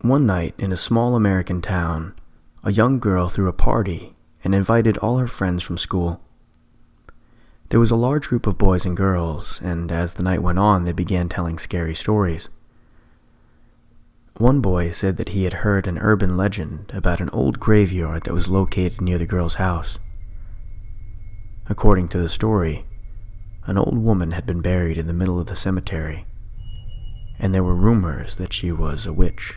One night in a small American town, a young girl threw a party and invited all her friends from school. There was a large group of boys and girls, and as the night went on, they began telling scary stories. One boy said that he had heard an urban legend about an old graveyard that was located near the girl's house. According to the story, an old woman had been buried in the middle of the cemetery, and there were rumors that she was a witch.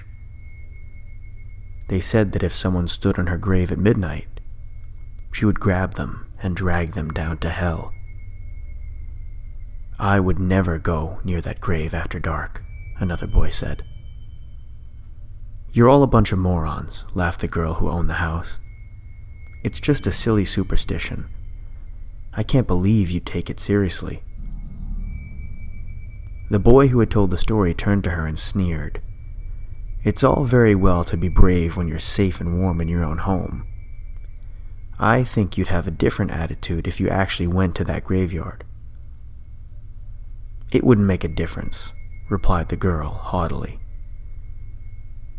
They said that if someone stood on her grave at midnight, she would grab them and drag them down to hell. "I would never go near that grave after dark," another boy said. "You're all a bunch of morons," laughed the girl who owned the house. "It's just a silly superstition. I can't believe you take it seriously." The boy who had told the story turned to her and sneered. "It's all very well to be brave when you're safe and warm in your own home. I think you'd have a different attitude if you actually went to that graveyard." "It wouldn't make a difference," replied the girl haughtily.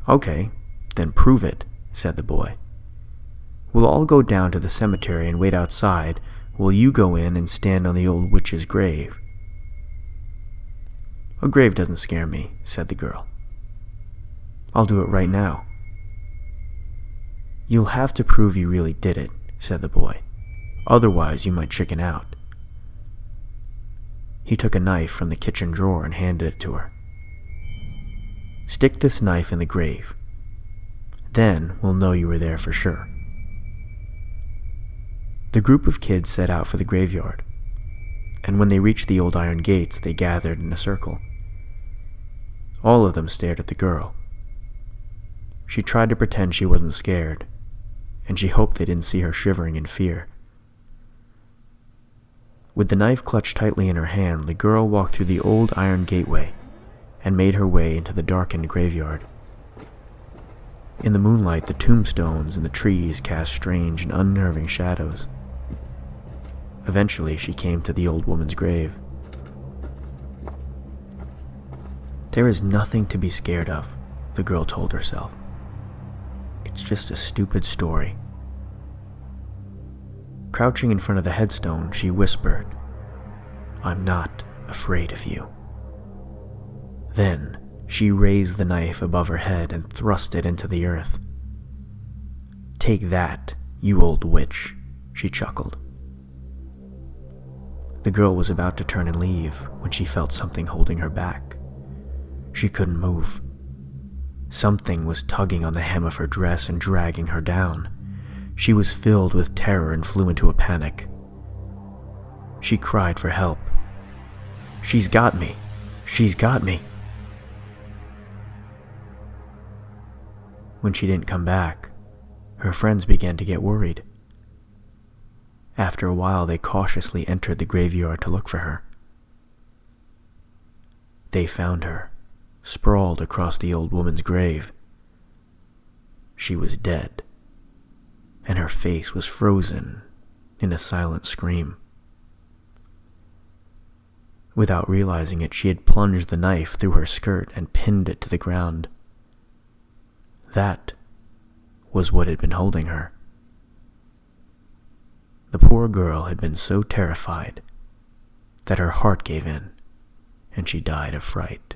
"Okay, then prove it," said the boy. "We'll all go down to the cemetery and wait outside while you go in and stand on the old witch's grave." "A grave doesn't scare me," said the girl. "I'll do it right now." "You'll have to prove you really did it," said the boy. "Otherwise you might chicken out." He took a knife from the kitchen drawer and handed it to her. "Stick this knife in the grave. Then we'll know you were there for sure." The group of kids set out for the graveyard, and when they reached the old iron gates, they gathered in a circle. All of them stared at the girl. She tried to pretend she wasn't scared, and she hoped they didn't see her shivering in fear. With the knife clutched tightly in her hand, the girl walked through the old iron gateway and made her way into the darkened graveyard. In the moonlight, the tombstones and the trees cast strange and unnerving shadows. Eventually, she came to the old woman's grave. "There is nothing to be scared of," the girl told herself. "It's just a stupid story." Crouching in front of the headstone, she whispered, "I'm not afraid of you." Then, she raised the knife above her head and thrust it into the earth. "Take that, you old witch," she chuckled. The girl was about to turn and leave when she felt something holding her back. She couldn't move. Something was tugging on the hem of her dress and dragging her down. She was filled with terror and flew into a panic. She cried for help. "She's got me! She's got me!" When she didn't come back, her friends began to get worried. After a while, they cautiously entered the graveyard to look for her. They found her, sprawled across the old woman's grave. She was dead, and her face was frozen in a silent scream. Without realizing it, she had plunged the knife through her skirt and pinned it to the ground. That was what had been holding her. The poor girl had been so terrified that her heart gave in, and she died of fright.